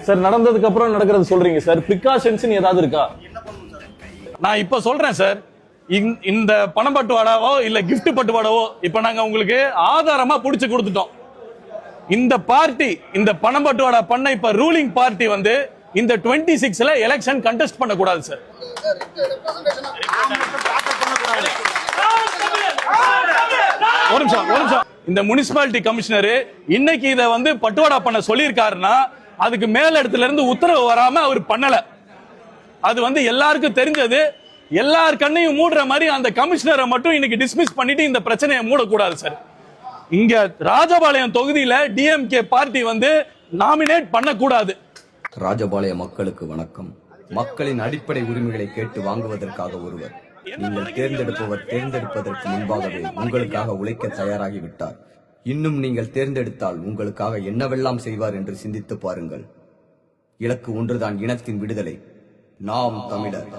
Sir நடந்ததுக்கு அப்புறம் நடக்கிறது சொல்றீங்க சார், பிரிகாஷன்ஸ் ஏதாவது இருக்கா? நான் இப்ப சொல்றேன் சார், இந்த பணம் பட்டுவாடாவோ இல்ல கிஃப்ட் பட்டுவாடாவோ இப்ப நாங்க உங்களுக்கு ஆதாரமா புடிச்சு கொடுத்துட்டோம். இந்த பார்ட்டி, இந்த பணம் பட்டுவாடா பண்ண இப்ப ரூலிங் பார்ட்டி வந்து இந்த 26ல எலெக்ஷன் கண்டெஸ்ட் பண்ண கூடாது சார். ஒரு நிமிஷம். இந்த முனிசிபாலிட்டி கமிஷனர் இன்னைக்கு இத வந்து பட்டுவாடா பண்ண சொல்லியிருக்காருன்னா அதுக்கு மேல இடத்துல இருந்து உத்தரவு வராம அவர் பண்ணல. அது வந்து எல்லாருக்கும் தெரிஞ்சது. எல்லார் கண்ணையும் மூடுற மாதிரி அந்த கமிஷனரை மட்டும் இன்னைக்கு டிஸ்மிஸ் பண்ணிட்டு இந்த பிரச்சனையை மூடக்கூடாது சார். இங்க ராஜபாளையம் தொகுதியில டிஎம்கே பார்ட்டி வந்து நாமினேட் பண்ணக்கூடாது. ராஜபாளைய மக்களுக்கு வணக்கம். மக்களின் அடிப்படை உரிமைகளை கேட்டு வாங்குவதற்காக ஒருவர், நீங்கள் தேர்ந்தெடுப்பவர் தேர்ந்தெடுப்பதற்கு முன்பாகவே உங்களுக்காக உழைக்க தயாராகிவிட்டார். இன்னும் நீங்கள் தேர்ந்தெடுத்தால் உங்களுக்காக என்னவெல்லாம் செய்வார் என்று சிந்தித்து பாருங்கள். இலக்கு ஒன்றுதான், இனத்தின் விடுதலை. நாம் தமிழர்.